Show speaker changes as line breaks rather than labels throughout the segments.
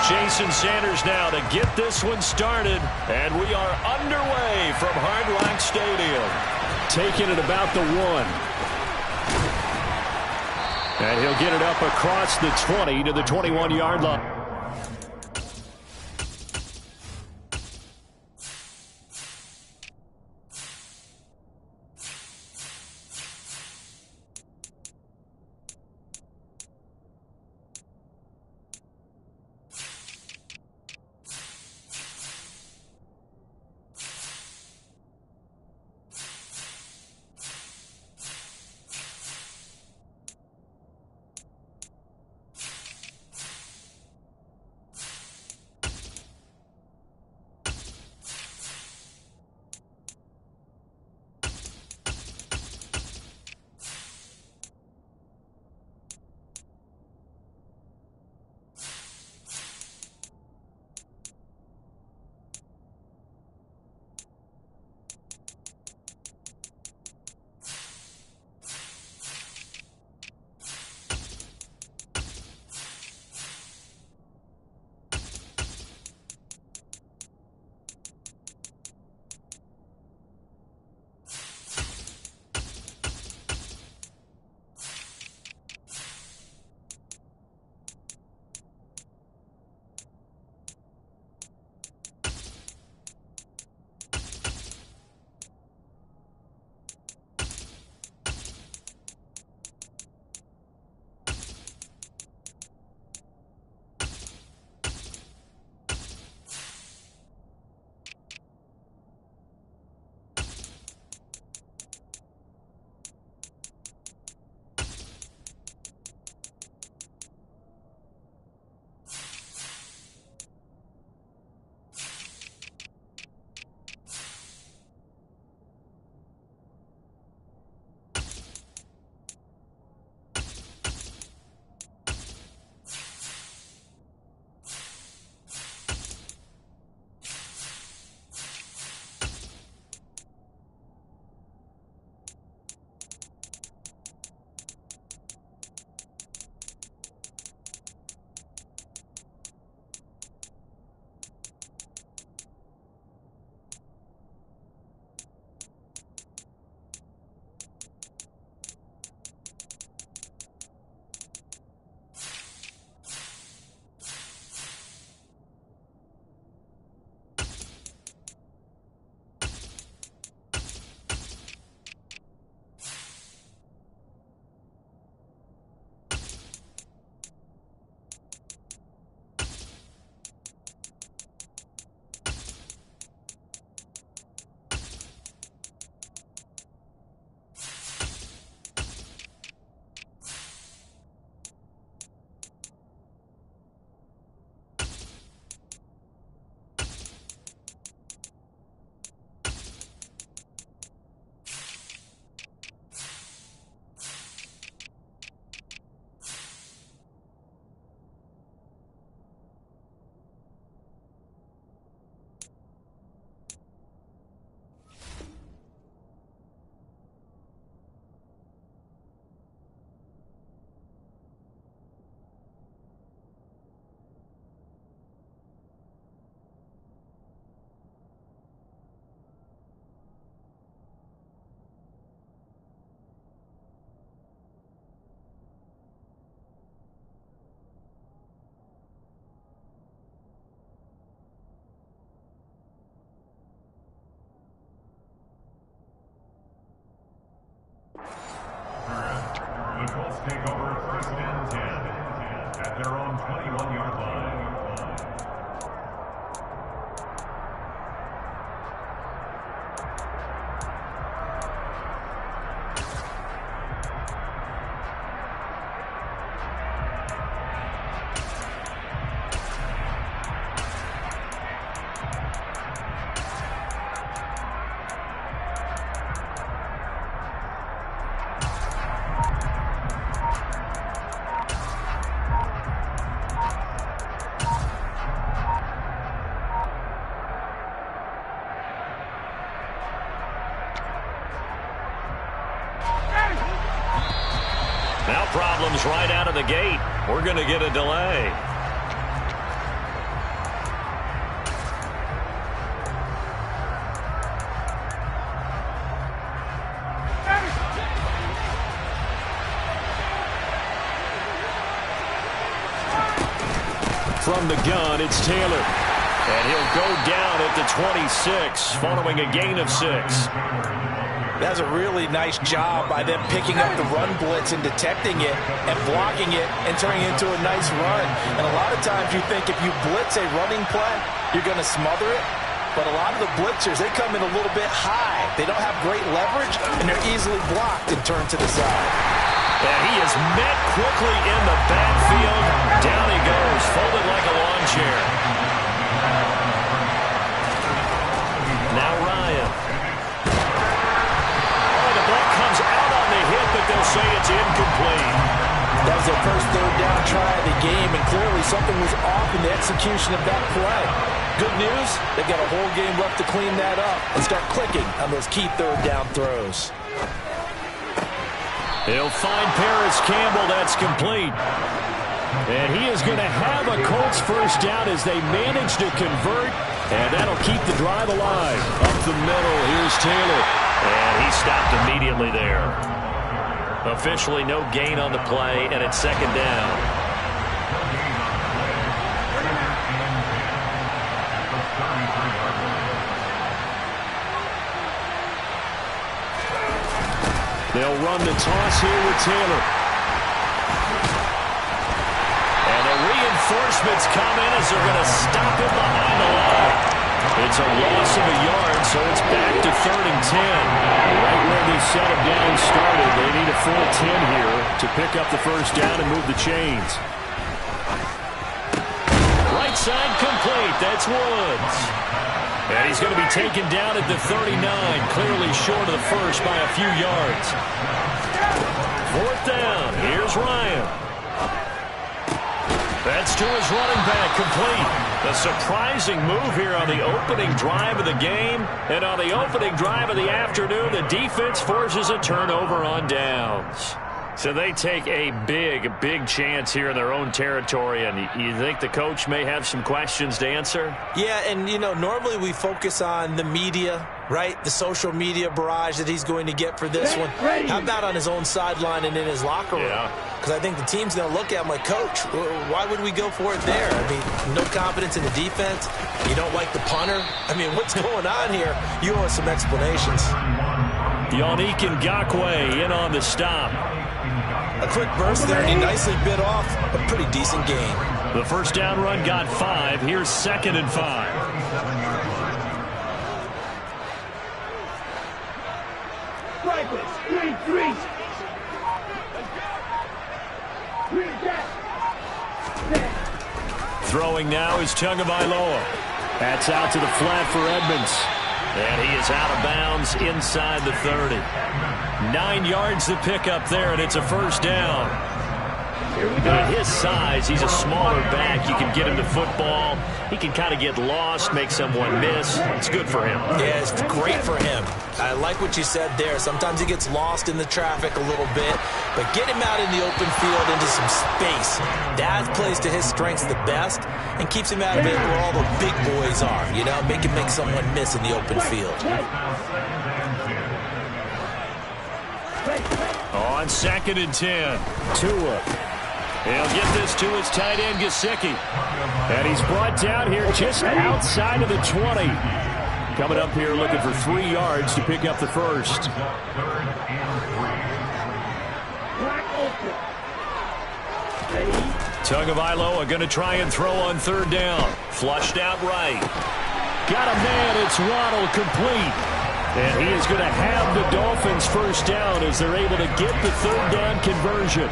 Jason Sanders now to get this one started. And we are underway from Hard Rock Stadium. Taking it about the 1. And he'll get it up across the 20 to the 21-yard line.
The Colts take over first and 10 at their own 21-yard line.
Now problems right out of the gate. We're going to get a delay. From the gun, it's Taylor. And he'll go down at the 26 following a gain of 6.
That's a really nice job by them picking up the run blitz and detecting it and blocking it and turning it into a nice run. And a lot of times you think if you blitz a running play, you're going to smother it. But a lot of the blitzers, they come in a little bit high. They don't have great leverage, and they're easily blocked and turned to the side.
And he is met quickly in the backfield. Down he goes, folded like a lawn chair. Now Ryan. Oh, the ball comes out on the hit, but they'll say it's incomplete.
That was their first third down try of the game, and clearly something was off in the execution of that play. Good news, they've got a whole game left to clean that up and start clicking on those key third down throws.
He'll find Paris Campbell. That's complete. And he is going to have a Colts first down as they manage to convert. And that'll keep the drive alive. Up the middle, here's Taylor. And he stopped immediately there. Officially no gain on the play, and it's second down. They'll run the toss here with Taylor. And the reinforcements come in as they're going to stop him behind the line. It's a loss of a yard, so it's back to 3rd and 10. Right where they set him down started. They need a full 10 here to pick up the first down and move the chains. Right side complete. That's Woods. And he's going to be taken down at the 39, clearly short of the first by a few yards. 4th down. Here's Ryan. That's to his running back, complete. A surprising move here on the opening drive of the game. And on the opening drive of the afternoon, the defense forces a turnover on downs. So they take a big chance here in their own territory, and you think the coach may have some questions to answer?
Yeah, and, you know, normally we focus on the media, right? The social media barrage that he's going to get for this one. How about on his own sideline and in his locker room? Because I think the team's going to look at him like, Coach, why would we go for it there? I mean, no confidence in the defense. You don't like the punter. I mean, what's going on here? You owe us some explanations.
Yannick Ngakoue in on the stop.
A quick burst there, and he nicely bit off a pretty decent gain.
The first down run got 5. Here's 2nd and 5. Throwing now is Tagovailoa. That's out to the flat for Edmonds. And he is out of bounds inside the 30. 9 yards to pick up there, and it's a first down. At his size, he's a smaller back. You can get him to football. He can kind of get lost, make someone miss. It's good for him.
Yeah, it's great for him. I like what you said there. Sometimes he gets lost in the traffic a little bit, but get him out in the open field into some space. That plays to his strengths the best and keeps him out of it where all the big boys are. You know, make someone miss in the open field.
On 2nd and 10, Tua. He'll get this to his tight end, Gesicki. And he's brought down here just outside of the 20. Coming up here looking for 3 yards to pick up the first. Tagovailoa going to try and throw on 3rd down. Flushed out right. Got a man, it's Waddle, complete. And he is going to have the Dolphins first down as they're able to get the 3rd down conversion.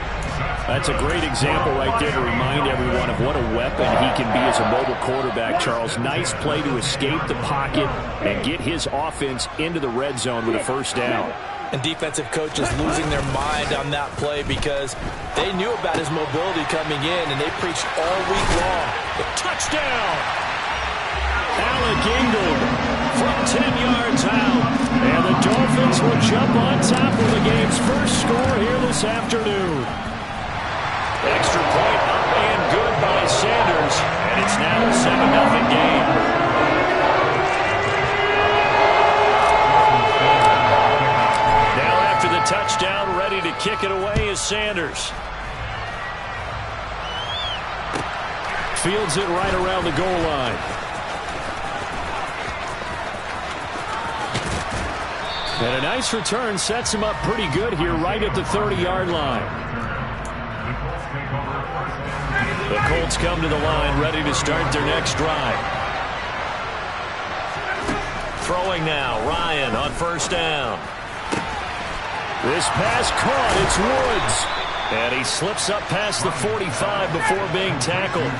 That's a great example right there to remind everyone of what a weapon he can be as a mobile quarterback, Charles. Nice play to escape the pocket and get his offense into the red zone with a first down.
And defensive coaches losing their mind on that play because they knew about his mobility coming in, and they preached all week long.
A touchdown! Alec Ingold from 10 yards out. And the Dolphins will jump on top of the game's first score here this afternoon. Extra point up and good by Sanders. And it's now a 7-0 game. Now after the touchdown, ready to kick it away is Sanders. Fields it right around the goal line. And a nice return sets him up pretty good here right at the 30-yard line. The Colts come to the line ready to start their next drive. Throwing now, Ryan on first down. This pass caught, it's Woods. And he slips up past the 45 before being tackled.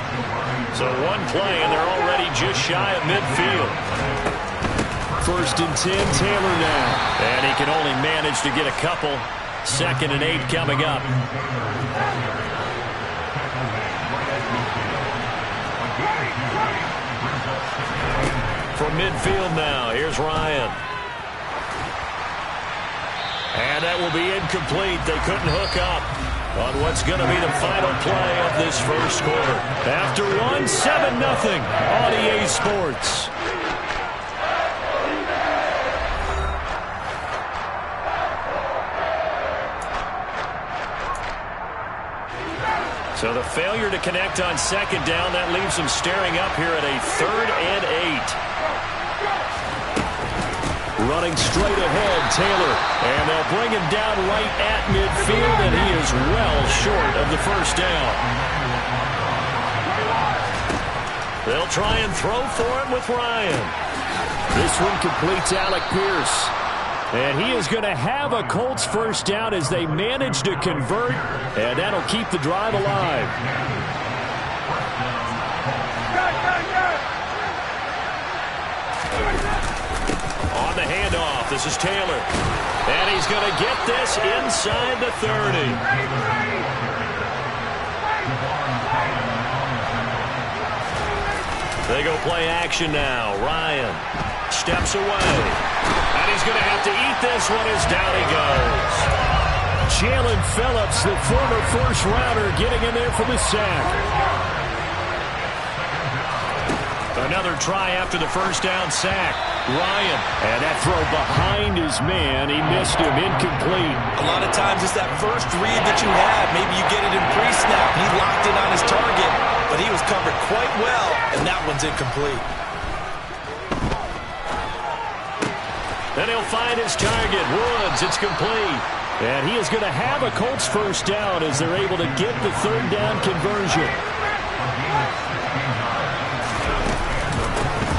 So one play and they're already just shy of midfield. First and 10, Taylor now. And he can only manage to get a couple. 2nd and 8 coming up. From midfield now, here's Ryan. And that will be incomplete. They couldn't hook up on what's going to be the final play of this first quarter. After one, 7-0 on EA Sports. So the failure to connect on 2nd down, that leaves them staring up here at a 3rd and 8. Running straight ahead, Taylor. And they'll bring him down right at midfield, and he is well short of the first down. They'll try and throw for it with Ryan. This one completes Alec Pierce. And he is going to have a Colts first down as they manage to convert, and that'll keep the drive alive. On the handoff, this is Taylor. And he's going to get this inside the 30. They go play action now. Ryan steps away. And he's going to have to eat this one as down he goes. Jalen Phillips, the former first-rounder, getting in there for the sack. Another try after the first down sack. Ryan, and that throw behind his man. He missed him, incomplete.
A lot of times it's that first read that you have. Maybe you get it in pre-snap. He locked in on his target, but he was covered quite well, and that one's incomplete.
Then he'll find his target, Woods. It's complete. And he is going to have a Colts first down as they're able to get the 3rd down conversion.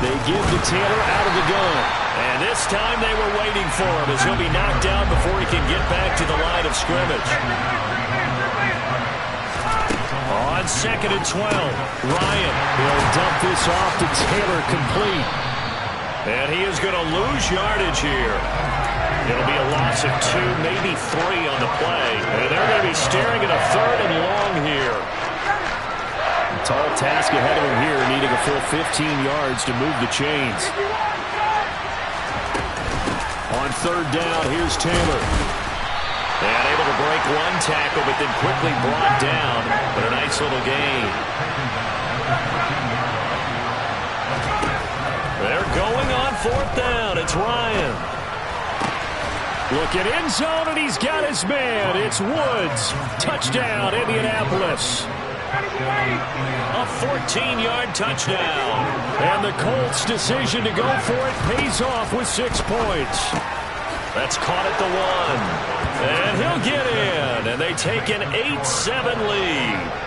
They give to Taylor out of the gun. And this time they were waiting for him as he'll be knocked down before he can get back to the line of scrimmage. On 2nd and 12, Ryan will dump this off to Taylor, complete. And he is going to lose yardage here. It'll be a loss of 2, maybe 3 on the play. And they're going to be staring at a 3rd and long here. Tall task ahead of him here, needing a full 15 yards to move the chains. On 3rd down, here's Taylor. And able to break one tackle, but then quickly brought down. But a nice little gain. They're going on 4th down. It's Ryan. Looking end zone, and he's got his man. It's Woods. Touchdown, Indianapolis. A 14-yard touchdown. And the Colts' decision to go for it pays off with 6 points. That's caught at the 1. And he'll get in. And they take an 8-7 lead.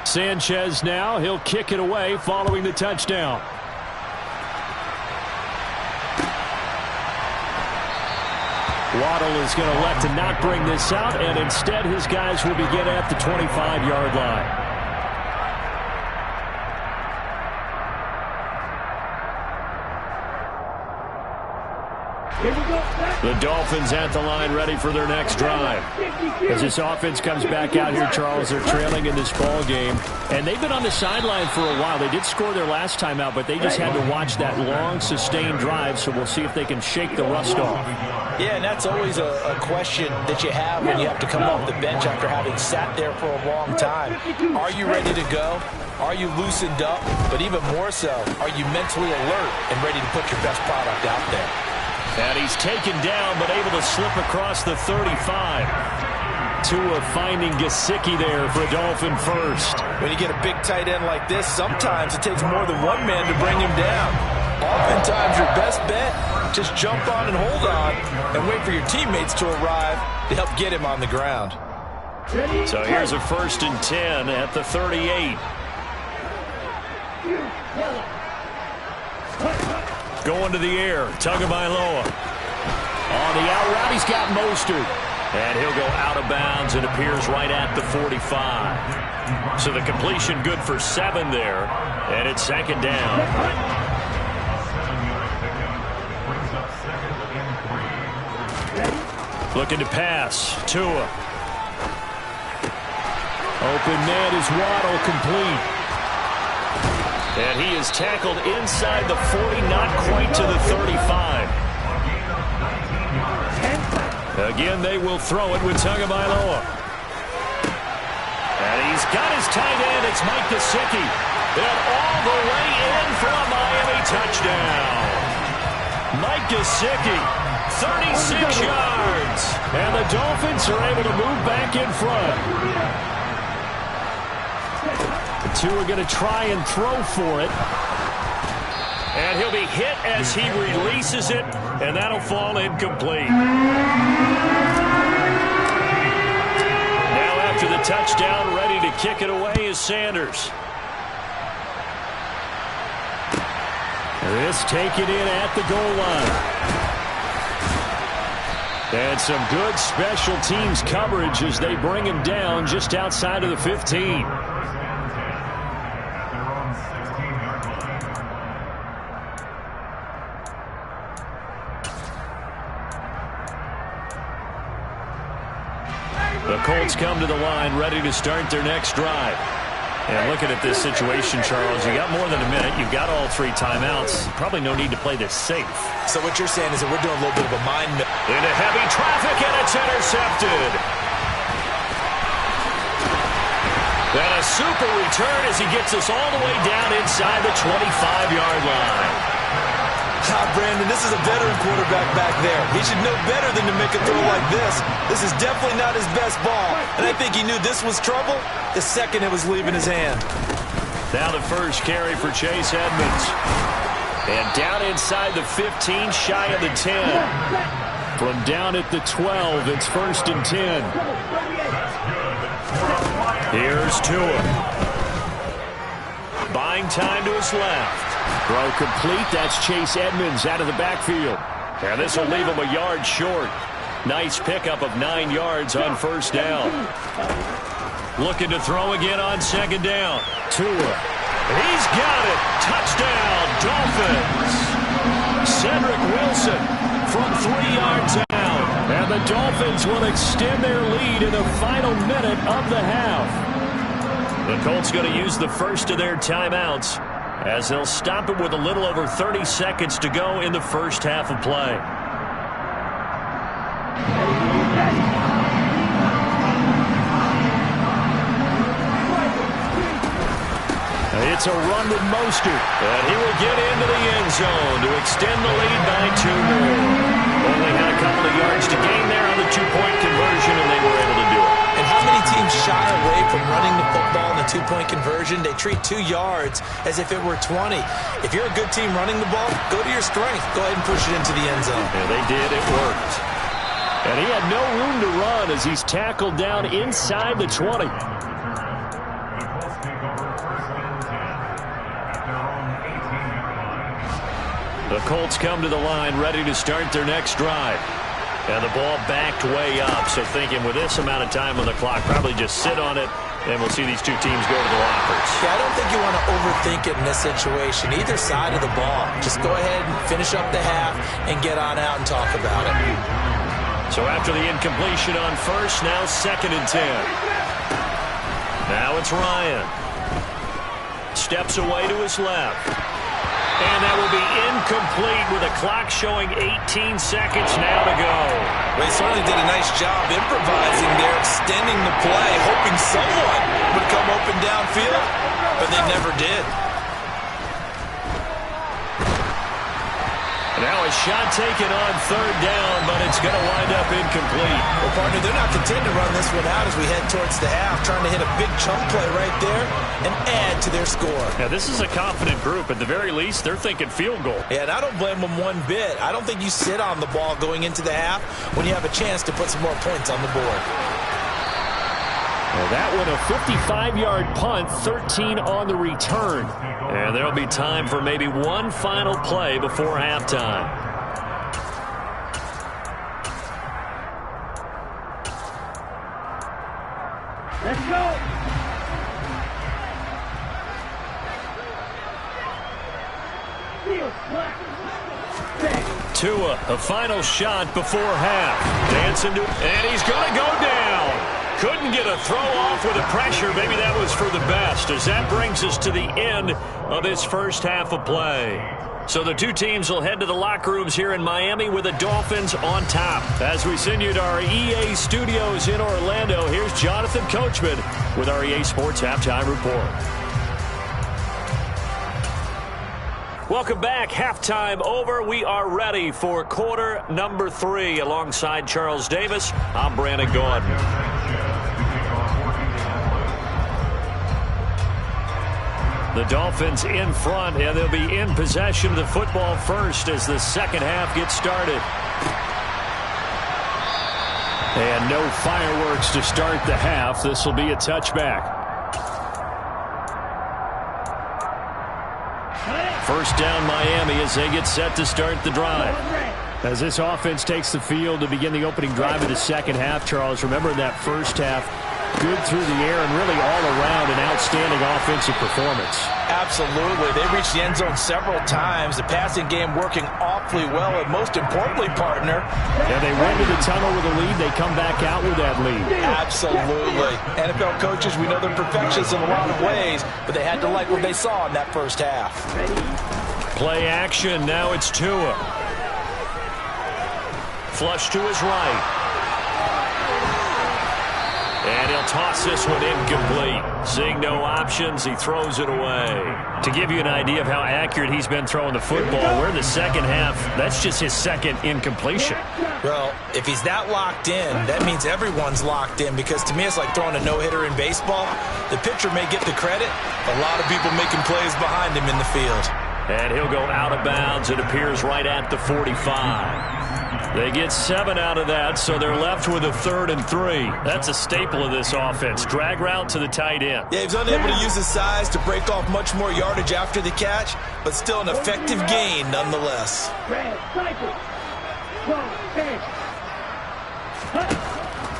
Sanchez now, he'll kick it away following the touchdown. Waddle is going to elect to not bring this out, and instead his guys will begin at the 25-yard line. The Dolphins at the line ready for their next drive. As this offense comes back out here, Charles, they're trailing in this ball game. And they've been on the sideline for a while. They did score their last time out, but they just had to watch that long, sustained drive. So we'll see if they can shake the rust off.
Yeah, and that's always a question that you have when you have to come off the bench after having sat there for a long time. Are you ready to go? Are you loosened up? But even more so, are you mentally alert and ready to put your best product out there?
And he's taken down, but able to slip across the 35. Tua finding Gesicki there for a Dolphin first.
When you get a big tight end like this, sometimes it takes more than one man to bring him down. Oftentimes, your best bet, just jump on and hold on and wait for your teammates to arrive to help get him on the ground.
So here's a 1st and 10 at the 38. Going to the air, Tagovailoa. On the out route, he's got Mostert. And he'll go out of bounds and appears right at the 45. So the completion good for 7 there. And it's 2nd down. Looking to pass. Tua. Open man is Waddle, complete. And he is tackled inside the 40, not quite to the 35. Again, they will throw it with Tagovailoa. And he's got his tight end. It's Mike Gesicki. And all the way in for a Miami touchdown. Mike Gesicki, 36 yards. And the Dolphins are able to move back in front. The two are going to try and throw for it. And he'll be hit as he releases it, and that'll fall incomplete. Now after the touchdown, ready to kick it away is Sanders. This taken in at the goal line. And some good special teams coverage as they bring him down just outside of the 15. The Colts come to the line ready to start their next drive. And looking at this situation, Charles, you got more than a minute. You've got all 3 timeouts. Probably no need to play this safe.
So what you're saying is that we're doing a little bit of a mind map.
Into heavy traffic, and it's intercepted. And a super return as he gets us all the way down inside the 25-yard line.
Brandon, this is a veteran quarterback back there. He should know better than to make a throw like this. This is definitely not his best ball. And I think he knew this was trouble the second it was leaving his hand.
Now the first carry for Chase Edmonds. And down inside the 15, shy of the 10. From down at the 12, it's 1st and 10. Here's Tua. Buying time to his left. Throw complete. That's Chase Edmonds out of the backfield. And this will leave him a yard short. Nice pickup of 9 yards on 1st down. Looking to throw again on 2nd down. Tua. He's got it. Touchdown, Dolphins. Cedric Wilson from 3 yards out. And the Dolphins will extend their lead in the final minute of the half. The Colts going to use the first of their timeouts, as they'll stop it with a little over 30 seconds to go in the first half of play. It's a run with Mostert, and he will get into the end zone to extend the lead by 2 more. Only had a couple of yards to gain there on the 2-point conversion, and they were able to do it.
And how many teams shy away from running the football in the 2-point conversion? They treat 2 yards as if it were 20. If you're a good team running the ball, go to your strength. Go ahead and push it into the end zone.
Yeah, they did. It worked. And he had no room to run as he's tackled down inside the 20. The Colts come to the line ready to start their next drive. And the ball backed way up. So thinking with this amount of time on the clock, probably just sit on it And we'll see these two teams go to the lockers.
Yeah, I don't think you want to overthink it in this situation, either side of the ball. Just go ahead and finish up the half and get on out and talk about it.
So after the incompletion on first, now 2nd and 10. Now it's Ryan. Steps away to his left. And that will be incomplete with a clock showing 18 seconds now to go.
They certainly did a nice job improvising there, extending the play, hoping someone would come open downfield, but they never did.
Now a shot taken on 3rd down, but it's going to wind up incomplete.
Well, partner, they're not content to run this one out as we head towards the half, trying to hit a big chunk play right there and add to their score.
Now, this is a confident group. At the very least, they're thinking field goal.
Yeah, and I don't blame them one bit. I don't think you sit on the ball going into the half when you have a chance to put some more points on the board.
Well, that one a 55-yard punt, 13 on the return. And there'll be time for maybe one final play before halftime.
Let's go.
Tua, a final shot before half. Dancing to, and he's going to go down. Couldn't get a throw off with the pressure. Maybe that was for the best, as that brings us to the end of this first half of play. So the two teams will head to the locker rooms here in Miami with the Dolphins on top. As we send you to our EA studios in Orlando, here's Jonathan Coachman with our EA Sports Halftime Report. Welcome back. Halftime over. We are ready for quarter number 3. Alongside Charles Davis, I'm Brandon Gordon. The Dolphins in front, and they'll be in possession of the football first as the second half gets started. And no fireworks to start the half. This will be a touchback. First down Miami as they get set to start the drive. As this offense takes the field to begin the opening drive of the second half, Charles, remember in that first half, good through the air and really all around an outstanding offensive performance.
Absolutely. They reached the end zone several times. The passing game working awfully well, and most importantly, partner.
And they went to the tunnel with a lead. They come back out with that lead.
Absolutely. NFL coaches, we know they're perfectionists in a lot of ways, but they had to like what they saw in that first half.
Play action. Now it's Tua. Flush to his right. And he'll toss this one incomplete. Seeing no options, he throws it away. To give you an idea of how accurate he's been throwing the football, we're in the second half. That's just his second incompletion.
Well, if he's that locked in, that means everyone's locked in, because to me it's like throwing a no-hitter in baseball. The pitcher may get the credit, a lot of people making plays behind him in the field.
And he'll go out of bounds. It appears right at the 45. They get 7 out of that, so they're left with a 3rd and 3. That's a staple of this offense. Drag route to the tight end.
Yeah, he's unable to use his size to break off much more yardage after the catch, but still an effective gain nonetheless.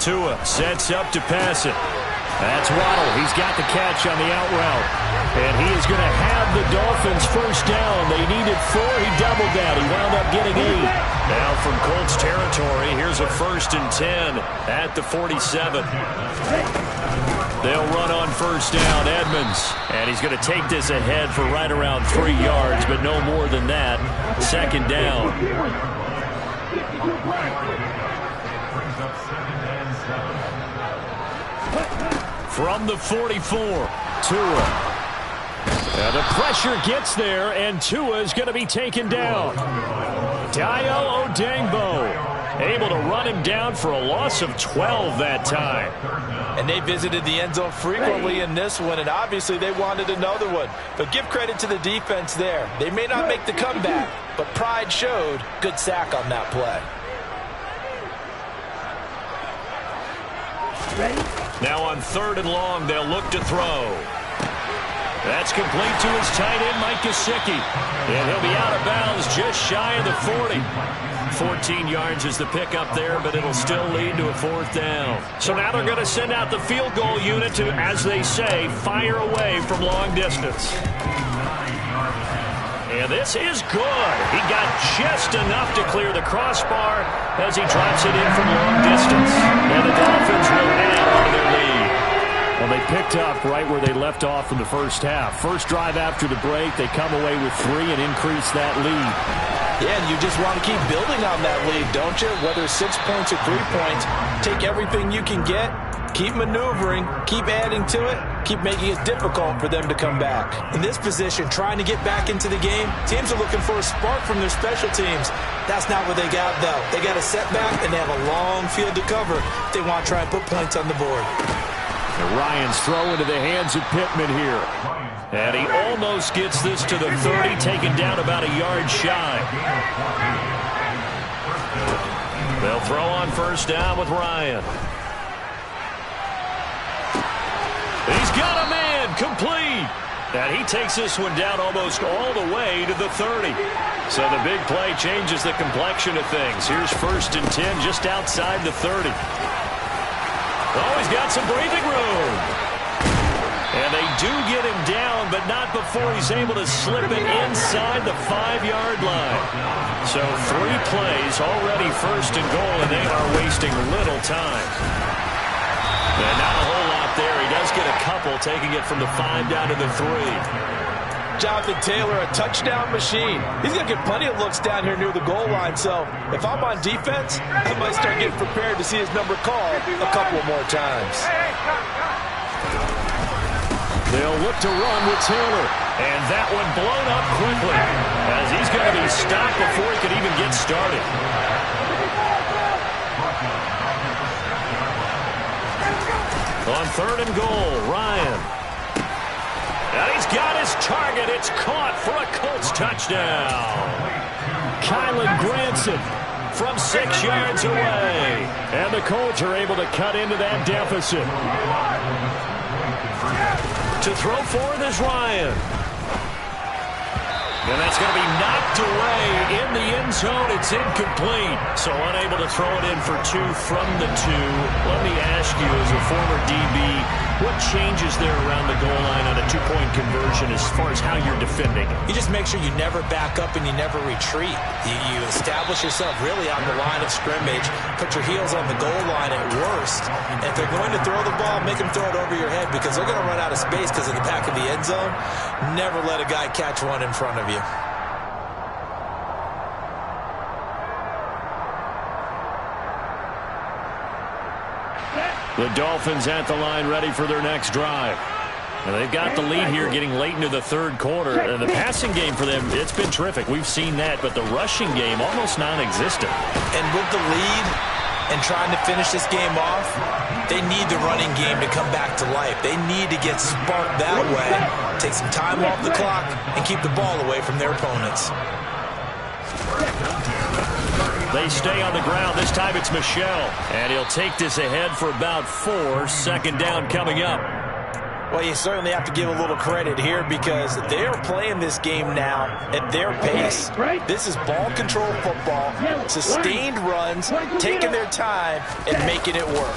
Tua sets up to pass it. That's Waddle. He's got the catch on the out route. And he is going to have the Dolphins first down. They needed 4. He doubled that. He wound up getting 8. Now from Colts territory, here's a 1st and 10 at the 47. They'll run on first down, Edmonds. And he's going to take this ahead for right around 3 yards, but no more than that. 2nd down. From the 44, Tua. And the pressure gets there, and Tua is going to be taken down. Dayo Odeyingbo able to run him down for a loss of 12 that time.
And they visited the end zone frequently in this one, and obviously they wanted another one. But give credit to the defense there. They may not make the comeback, but pride showed. Good sack on that play.
Ready?
Now on 3rd and long, they'll look to throw. That's complete to his tight end, Mike Gesicki. And he'll be out of bounds just shy of the 40. 14 yards is the pickup there, but it'll still lead to a 4th down. So now they're going to send out the field goal unit to, as they say, fire away from long distance. And this is good. He got just enough to clear the crossbar as he drops it in from long distance. And the Dolphins will add on to their lead. Well, they picked up right where they left off in the first half. First drive after the break, they come away with 3 and increase that lead.
Yeah, and you just want to keep building on that lead, don't you? Whether 6 points or 3 points, take everything you can get, keep maneuvering, keep adding to it, keep making it difficult for them to come back. In this position, trying to get back into the game, teams are looking for a spark from their special teams. That's not what they got, though. They got a setback, and they have a long field to cover if they want to try and put points on the board.
And Ryan's throw into the hands of Pittman here. And he almost gets this to the 30, taken down about a yard shy. They'll throw on first down with Ryan. He's got a man, complete. And he takes this one down almost all the way to the 30. So the big play changes the complexion of things. Here's 1st and 10 just outside the 30. Oh, he's got some breathing room. And they do get him down, but not before he's able to slip it inside the 5-yard line. So 3 plays, already 1st and goal, and they are wasting little time. And not a whole lot there. He does get a couple, taking it from the 5 down to the 3.
Jonathan Taylor, a touchdown machine. He's going to get plenty of looks down here near the goal line. So if I'm on defense, I might start getting prepared to see his number called a couple more times.
They'll look to run with Taylor. And that one blown up quickly as he's going to be stopped before he could even get started. On 3rd and goal, Ryan. And he's got his target. It's caught for a Colts touchdown. Kylan Granson from 6 yards away. And the Colts are able to cut into that deficit. To throw for it is Ryan. And that's going to be knocked away in the end zone. It's incomplete. So unable to throw it in for 2 from the 2. Let me ask you, as a former DB, what changes there around the goal line on a 2-point conversion as far as how you're defending?
You just make sure you never back up and you never retreat. You establish yourself really on the line of scrimmage, put your heels on the goal line at worst. And if they're going to throw the ball, make them throw it over your head because they're going to run out of space because of the back of the end zone. Never let a guy catch one in front of you.
The Dolphins at the line ready for their next drive. And they've got the lead here getting late into the 3rd quarter. And the passing game for them, it's been terrific. We've seen that, but the rushing game almost non-existent.
And with the lead and trying to finish this game off, they need the running game to come back to life. They need to get sparked that way, take some time off the clock, and keep the ball away from their opponents.
They stay on the ground. This time it's Michel. And he'll take this ahead for about 4. 2nd down coming up.
Well, you certainly have to give a little credit here because they are playing this game now at their pace. This is ball control football, sustained runs, taking their time and making it work.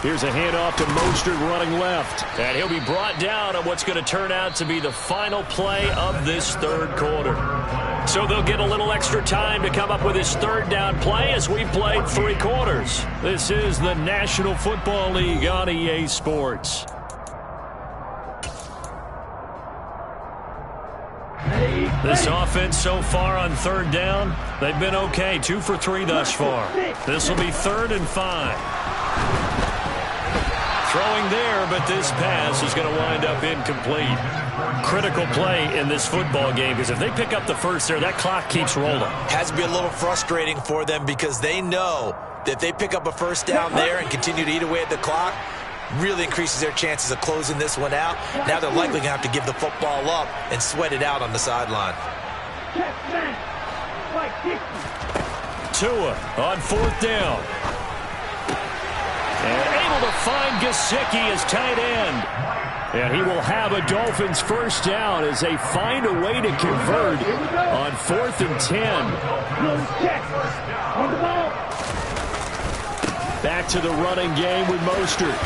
Here's a handoff to Mostert running left. And he'll be brought down on what's going to turn out to be the final play of this 3rd quarter. So they'll get a little extra time to come up with his 3rd down play as we played 3 quarters. This is the National Football League on EA Sports. This offense so far on 3rd down, they've been okay. 2 for 3 thus far. This will be 3rd and 5. Throwing there, but this pass is going to wind up incomplete. Critical play in this football game because if they pick up the first there, that clock keeps rolling.
Has to be a little frustrating for them because they know that if they pick up a first down there and continue to eat away at the clock, really increases their chances of closing this one out. Now they're likely going to have to give the football up and sweat it out on the sideline.
Tua on 4th down. And able to find Gesicki as tight end. And he will have a Dolphins first down as they find a way to convert on 4th and 10. Back to the running game with Mostert,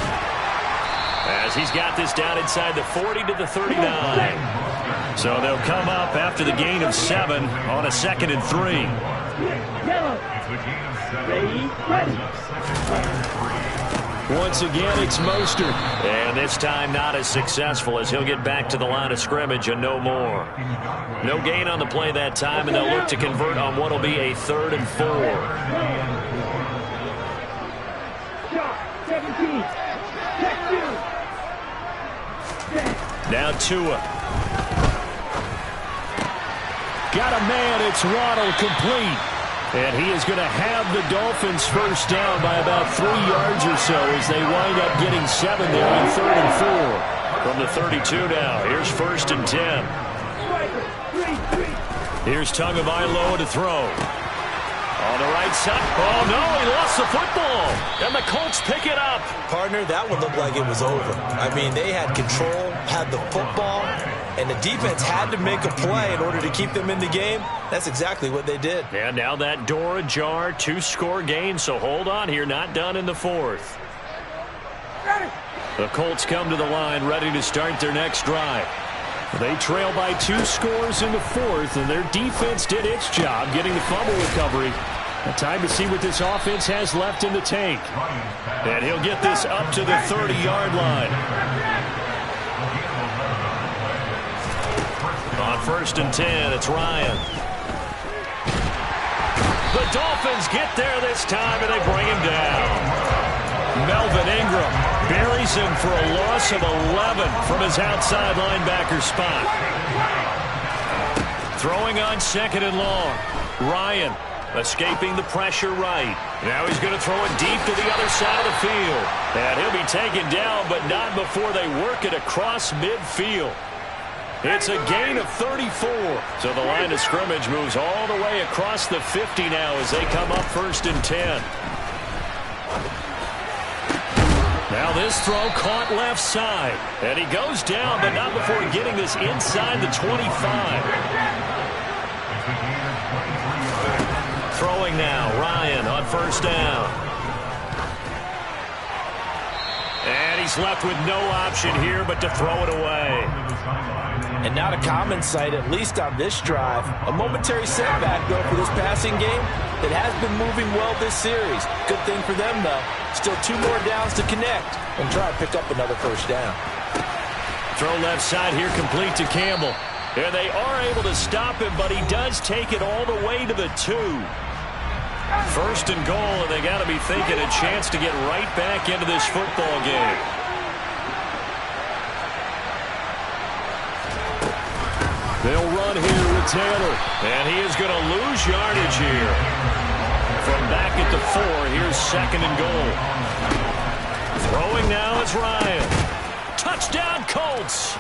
as he's got this down inside the 40 to the 39. So they'll come up after the gain of 7 on a 2nd and 3. Once again, it's Mostert. And this time not as successful, as he'll get back to the line of scrimmage and no more. No gain on the play that time, and they'll look to convert on what will be a 3rd and 4.
17.
Now Tua. Got a man, it's Waddle, complete. And he is going to have the Dolphins first down by about 3 yards or so as they wind up getting 7 there on 3rd and 4. From the 32 now, here's 1st and 10. Here's Tagovailoa to throw. On the right side. Oh, no, he lost the football. And the Colts pick it up.
Partner, that one looked like it was over. I mean, they had control, had the football, and the defense had to make a play in order to keep them in the game. That's exactly what they did.
And now that door ajar, 2-score game, so hold on here, not done in the 4th. The Colts come to the line, ready to start their next drive. They trail by 2 scores in the 4th, and their defense did its job getting the fumble recovery. A time to see what this offense has left in the tank. And he'll get this up to the 30-yard line. On 1st and 10, it's Ryan. The Dolphins get there this time, and they bring him down. Melvin Ingram buries him for a loss of 11 from his outside linebacker spot. Throwing on 2nd and long. Ryan escaping the pressure right. Now he's going to throw it deep to the other side of the field. And he'll be taken down, but not before they work it across midfield. It's a gain of 34. So the line of scrimmage moves all the way across the 50 now as they come up 1st and 10. Now this throw caught left side. And he goes down, but not before getting this inside the 25. Throwing now, Ryan on 1st down. And he's left with no option here but to throw it away.
And not a common sight, at least on this drive. A momentary setback, though, for this passing game that has been moving well this series. Good thing for them, though. Still 2 more downs to connect and try to pick up another first down.
Throw left side here, complete to Campbell. And they are able to stop him, but he does take it all the way to the 2. 1st and goal, and they got to be thinking a chance to get right back into this football game. They'll run here with Taylor, and he is going to lose yardage here. From back at the 4, here's 2nd and goal. Throwing now is Ryan. Touchdown, Colts.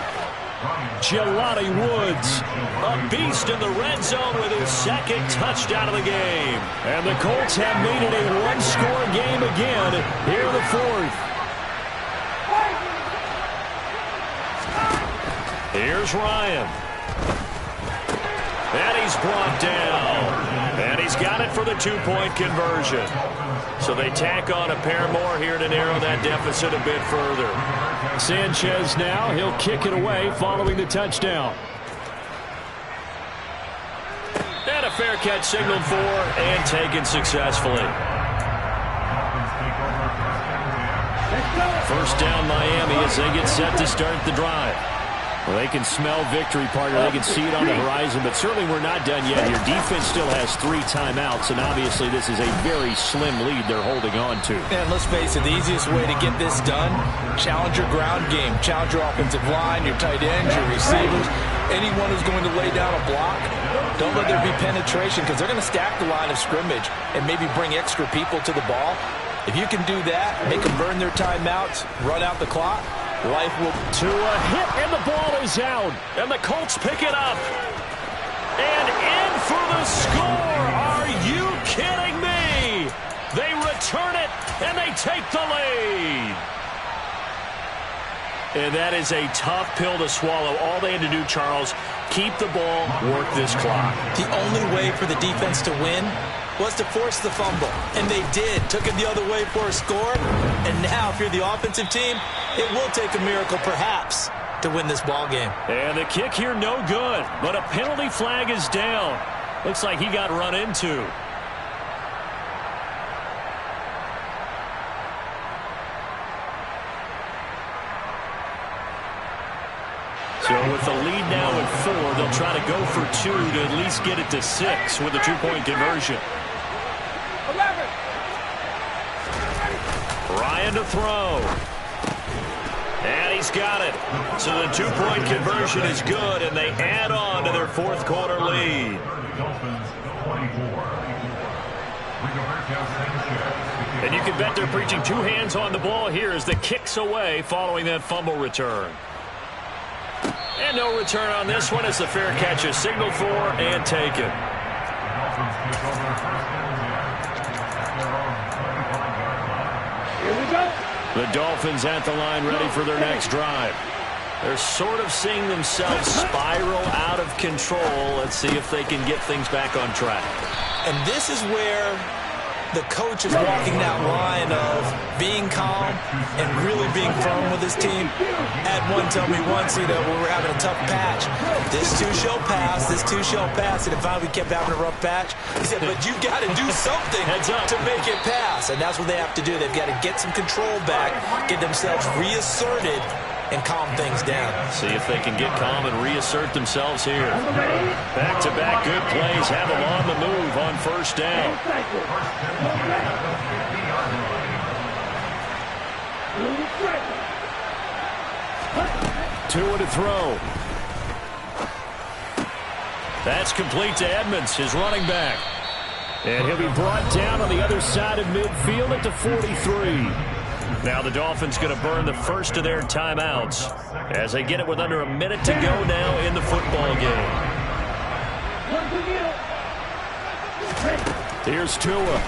Jelani Woods, a beast in the red zone with his 2nd touchdown of the game. And the Colts have made it a 1-score game again here in the 4th. Here's Ryan. And he's brought down. And he's got it for the 2-point conversion. So they tack on a pair more here to narrow that deficit a bit further. Sanchez now, he'll kick it away following the touchdown. And a fair catch signaled for and taken successfully. First down Miami as they get set to start the drive. Well, they can smell victory, partner. They can see it on the horizon, but certainly we're not done yet here. Defense still has 3 timeouts, and obviously this is a very slim lead they're holding on to.
And let's face it, the easiest way to get this done, challenge your ground game. Challenge your offensive line, your tight ends, your receivers, anyone who's going to lay down a block. Don't let there be penetration because they're going to stack the line of scrimmage and maybe bring extra people to the ball. If you can do that, make them burn their timeouts, run out the clock, life will...
To a hit, and the ball is out. And the Colts pick it up. And in for the score. Are you kidding me? They return it and they take the lead. And that is a tough pill to swallow. All they had to do, Charles, keep the ball, work this clock.
The only way for the defense to win was to force the fumble. And they did. Took it the other way for a score. And now, if you're the offensive team, it will take a miracle, perhaps, to win this ball game.
And the kick here, no good. But a penalty flag is down. Looks like he got run into. So with the lead now at 4, they'll try to go for 2 to at least get it to 6 with a 2-point conversion.
11.
Ryan to throw. And he's got it. So the 2-point conversion is good, and they add on to their fourth quarter lead.
Dolphins 24.
And you can bet they're preaching 2 hands on the ball here as the kick's away following that fumble return. And no return on this one as the fair catch is signaled for and taken.
Here we go.
The Dolphins at the line ready for their next drive. They're sort of seeing themselves spiral out of control. Let's see if they can get things back on track.
And this is where the coach is walking that line of being calm and really being firm with his team. Had one tell me once, when we were having a tough patch, this too shall pass, this too shall pass. And if we kept having a rough patch, he said, but you got to do something to make it pass. And that's what they have to do. They've got to get some control back, get themselves reasserted, and calm things down.
See if they can get calm and reassert themselves here. Back-to-back good plays have them on the move on first down. Tua to throw. That's complete to Edmonds, his running back. And he'll be brought down on the other side of midfield at the 43. Now the Dolphins going to burn the first of their timeouts as they get it with under a minute to go now in the football game. Here's Tua.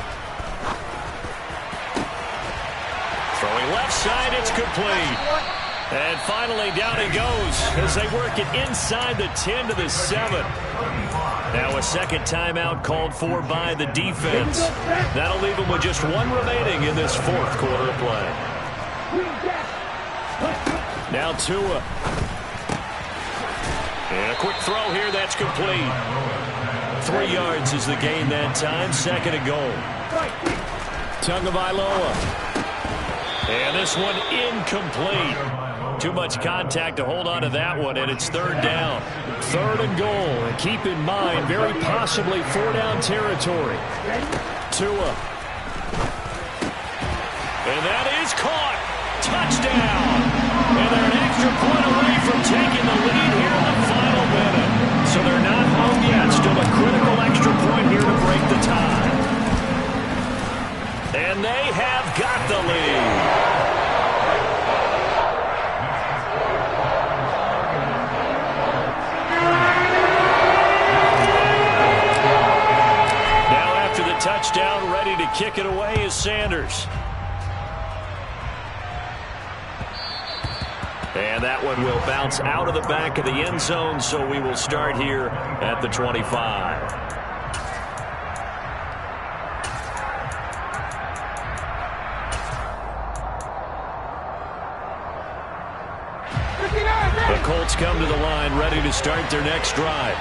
Throwing left side, it's complete. And finally down he goes as they work it inside the 10 to the 7. Now a second timeout called for by the defense. That'll leave them with just 1 remaining in this fourth quarter play. Now Tua. And a quick throw here, that's complete. 3 yards is the gain that time, second and goal. Tagovailoa. And this one incomplete. Too much contact to hold on to that one, and it's third down. Third and goal, and keep in mind, very possibly 4-down territory. Tua. And that is caught. Touchdown. And they're an extra point away from taking the lead here in the final minute. So they're not home yet. Still a critical extra point here to break the tie. And they have got the lead. Touchdown, ready to kick it away is Sanders. And that one will bounce out of the back of the end zone, so we will start here at the 25. The Colts come to the line, ready to start their next drive.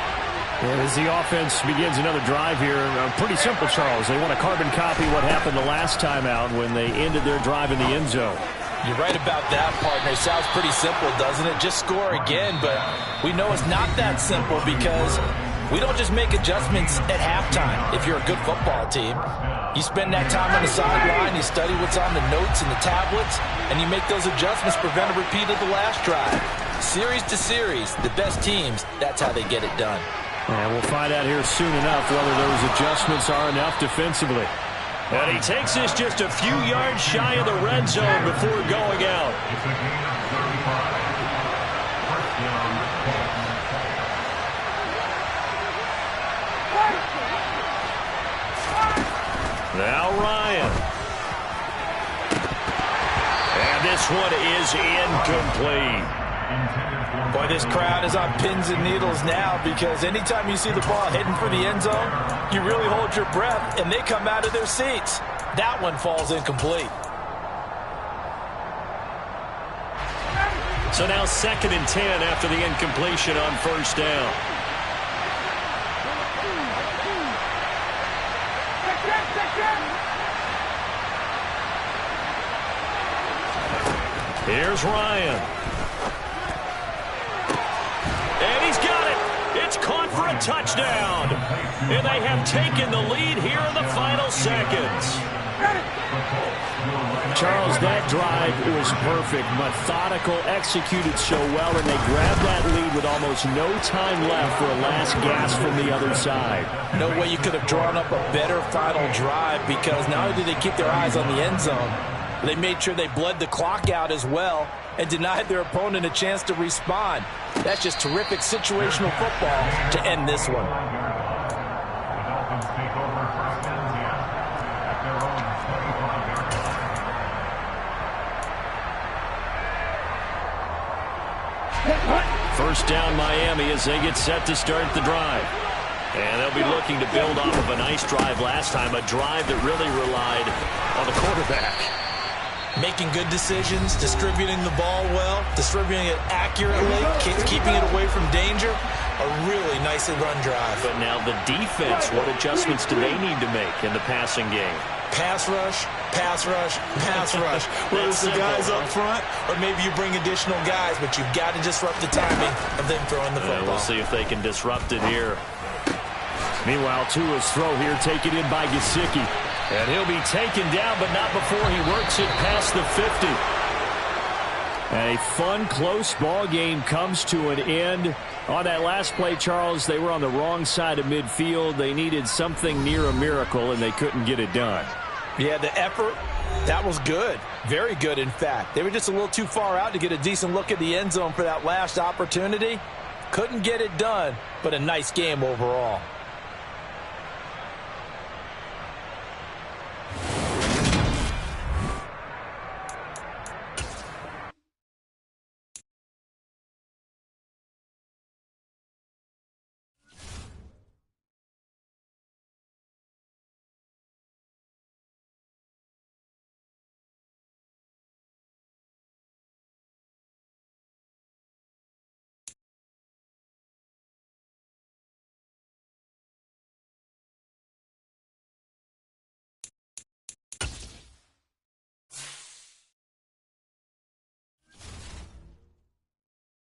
And as the offense begins another drive here, pretty simple, Charles. They want to carbon copy what happened the last time out when they ended their drive in the end zone.
You're right about that, partner. It sounds pretty simple, doesn't it? Just score again, but we know it's not that simple because we don't just make adjustments at halftime. If you're a good football team, you spend that time on the sideline, you study what's on the notes and the tablets, and you make those adjustments, prevent a repeat of the last drive. Series to series, the best teams, that's how they get it done.
And we'll find out here soon enough whether those adjustments are enough defensively.
And he takes this just a few yards shy of the red zone before going out.
It's a gain of 35. First down.
Now Ryan. this one is incomplete.
Boy, this crowd is on pins and needles now because anytime you see the ball heading for the end zone, you really hold your breath, and they come out of their seats. That one falls incomplete.
So now 2nd and 10 after the incompletion on first down. Here's Ryan. And he's got it. It's caught for a touchdown. And they have taken the lead here in the final seconds.
Charles, that drive was perfect. Methodical, executed so well, and they grabbed that lead with almost no time left for a last gasp from the other side.
No way you could have drawn up a better final drive because not only did they keep their eyes on the end zone, they made sure they bled the clock out as well and denied their opponent a chance to respond. That's just terrific situational football to end this one.
First down Miami as they get set to start the drive. And they'll be looking to build off of a nice drive last time, a drive that really relied on the quarterback.
Making good decisions, distributing the ball well, distributing it accurately, keeping it away from danger. A really nicely run drive.
But now the defense, what adjustments do they need to make in the passing game?
Pass rush, pass rush, pass rush. Whether it's the guys up front or maybe you bring additional guys, but you've got to disrupt the timing of them throwing the football.
We'll see if they can disrupt it here.
Meanwhile, Tua's throw here taken in by Gesicki.
And he'll be taken down, but not before he works it past the 50.
A fun, close ball game comes to an end. On that last play, Charles, they were on the wrong side of midfield. They needed something near a miracle, and they couldn't get it done.
Yeah, the effort, that was good. Very good, in fact. They were just a little too far out to get a decent look at the end zone for that last opportunity. Couldn't get it done, but a nice game overall.